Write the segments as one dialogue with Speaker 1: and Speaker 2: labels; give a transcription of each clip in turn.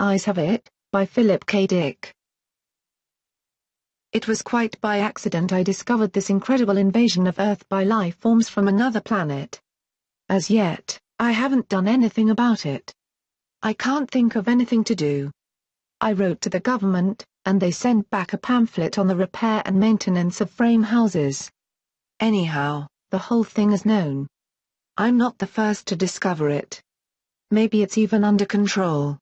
Speaker 1: Eyes Have It, by Philip K. Dick. It was quite by accident I discovered this incredible invasion of Earth by life forms from another planet. As yet, I haven't done anything about it. I can't think of anything to do. I wrote to the government, and they sent back a pamphlet on the repair and maintenance of frame houses. Anyhow, the whole thing is known. I'm not the first to discover it. Maybe it's even under control.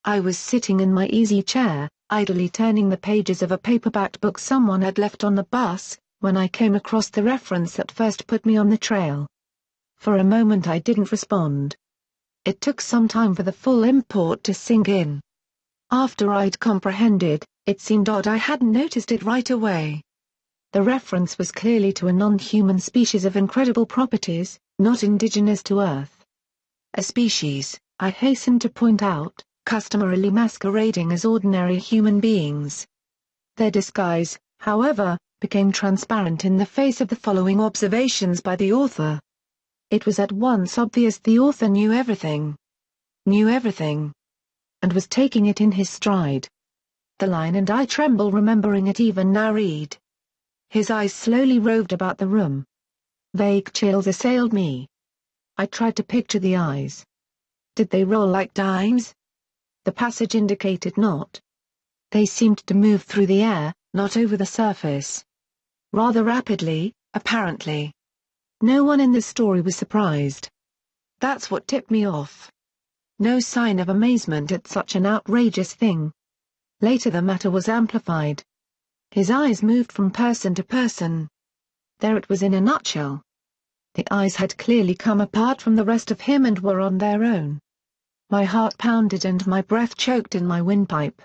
Speaker 1: I was sitting in my easy chair, idly turning the pages of a paperbacked book someone had left on the bus, when I came across the reference that first put me on the trail. For a moment I didn't respond. It took some time for the full import to sink in. After I'd comprehended, it seemed odd I hadn't noticed it right away. The reference was clearly to a non-human species of incredible properties, not indigenous to Earth. A species, I hasten to point out, customarily masquerading as ordinary human beings. Their disguise, however, became transparent in the face of the following observations by the author. It was at once obvious the author knew everything, and was taking it in his stride. The line "and I tremble remembering it even now" read. His eyes slowly roved about the room. Vague chills assailed me. I tried to picture the eyes. Did they roll like dimes? The passage indicated not. They seemed to move through the air, not over the surface. Rather rapidly, apparently. No one in the story was surprised. That's what tipped me off. No sign of amazement at such an outrageous thing. Later the matter was amplified. His eyes moved from person to person. There it was in a nutshell. The eyes had clearly come apart from the rest of him and were on their own. My heart pounded and my breath choked in my windpipe.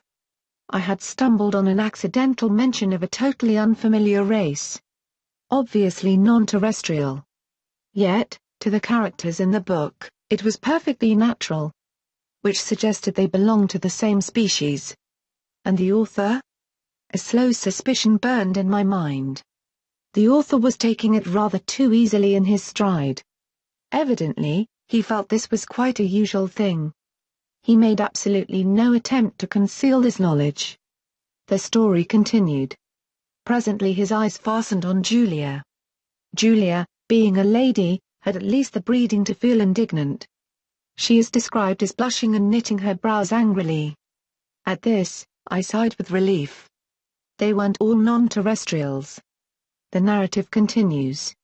Speaker 1: I had stumbled on an accidental mention of a totally unfamiliar race. Obviously non-terrestrial. Yet, to the characters in the book, it was perfectly natural. Which suggested they belonged to the same species. And the author? A slow suspicion burned in my mind. The author was taking it rather too easily in his stride. Evidently, he felt this was quite a usual thing. He made absolutely no attempt to conceal this knowledge. The story continued. Presently his eyes fastened on Julia. Julia, being a lady, had at least the breeding to feel indignant. She is described as blushing and knitting her brows angrily. At this, I sighed with relief. They weren't all non-terrestrials. The narrative continues.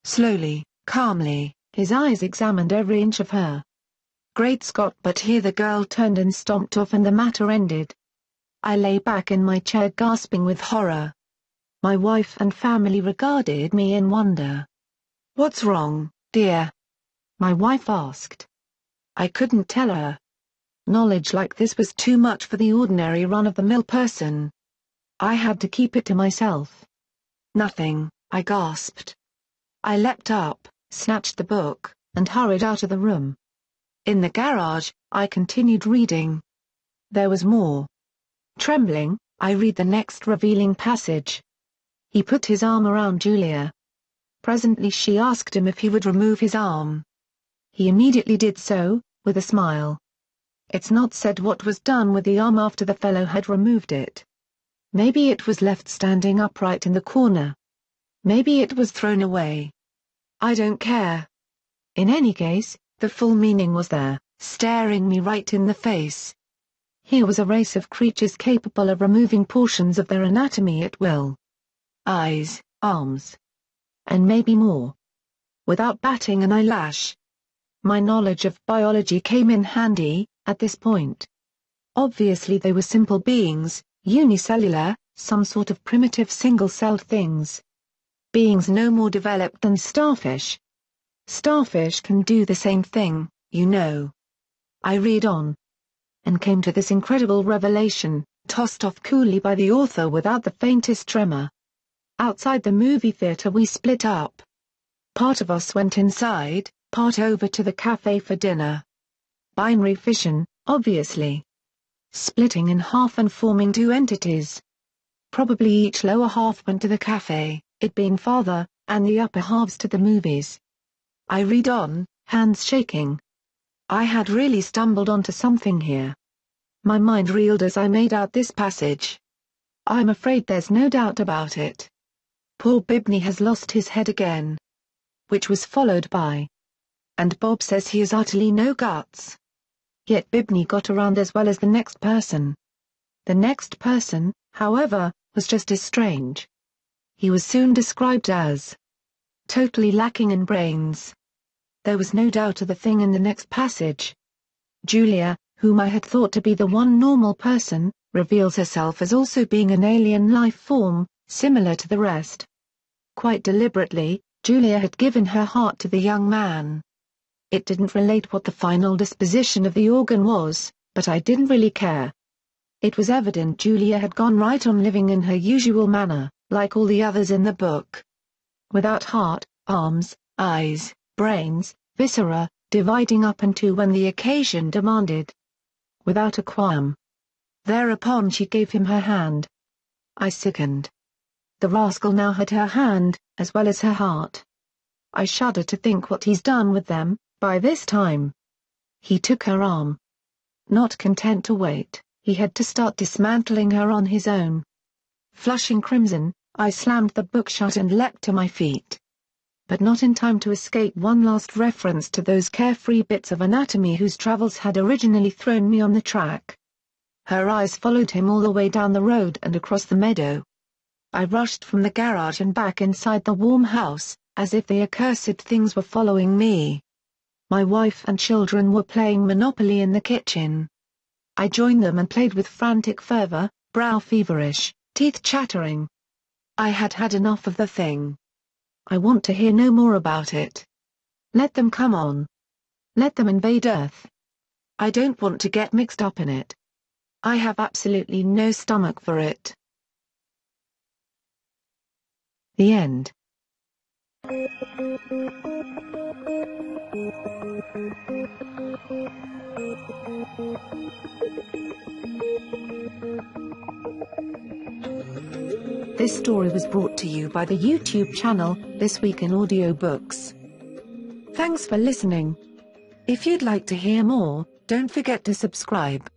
Speaker 1: Slowly, calmly, his eyes examined every inch of her. Great Scott! But here the girl turned and stomped off and the matter ended. I lay back in my chair gasping with horror. My wife and family regarded me in wonder. "What's wrong, dear?" my wife asked. I couldn't tell her. Knowledge like this was too much for the ordinary run-of-the-mill person. I had to keep it to myself. "Nothing," I gasped. I leapt up, snatched the book, and hurried out of the room. In the garage, I continued reading. There was more. Trembling, I read the next revealing passage. He put his arm around Julia. Presently she asked him if he would remove his arm. He immediately did so, with a smile. It's not said what was done with the arm after the fellow had removed it. Maybe it was left standing upright in the corner. Maybe it was thrown away. I don't care. In any case, the full meaning was there, staring me right in the face. Here was a race of creatures capable of removing portions of their anatomy at will. Eyes, arms, and maybe more. Without batting an eyelash. My knowledge of biology came in handy, at this point. Obviously they were simple beings, unicellular, some sort of primitive single-celled things. Beings no more developed than starfish. Starfish can do the same thing, you know. I read on. And came to this incredible revelation, tossed off coolly by the author without the faintest tremor. Outside the movie theater we split up. Part of us went inside, part over to the cafe for dinner. Binary fission, obviously. Splitting in half and forming two entities. Probably each lower half went to the cafe, it being farther, and the upper halves to the movies. I read on, hands shaking. I had really stumbled onto something here. My mind reeled as I made out this passage. I'm afraid there's no doubt about it. Poor Bibney has lost his head again. Which was followed by, and Bob says he has utterly no guts. Yet Bibney got around as well as the next person. The next person, however, was just as strange. He was soon described as totally lacking in brains. There was no doubt of the thing in the next passage. Julia, whom I had thought to be the one normal person, reveals herself as also being an alien life form, similar to the rest. Quite deliberately, Julia had given her heart to the young man. It didn't relate what the final disposition of the organ was, but I didn't really care. It was evident Julia had gone right on living in her usual manner, like all the others in the book. Without heart, arms, eyes, brains, viscera, dividing up into when the occasion demanded. Without a qualm. Thereupon she gave him her hand. I sickened. The rascal now had her hand, as well as her heart. I shudder to think what he's done with them, by this time. He took her arm. Not content to wait, he had to start dismantling her on his own. Flushing crimson, I slammed the book shut and leapt to my feet. But not in time to escape one last reference to those carefree bits of anatomy whose travels had originally thrown me on the track. Her eyes followed him all the way down the road and across the meadow. I rushed from the garage and back inside the warm house, as if the accursed things were following me. My wife and children were playing Monopoly in the kitchen. I joined them and played with frantic fervor, brow feverish, teeth chattering. I had had enough of the thing. I want to hear no more about it. Let them come on. Let them invade Earth. I don't want to get mixed up in it. I have absolutely no stomach for it. The end. This story was brought to you by the YouTube channel, This Week in Audiobooks. Thanks for listening. If you'd like to hear more, don't forget to subscribe.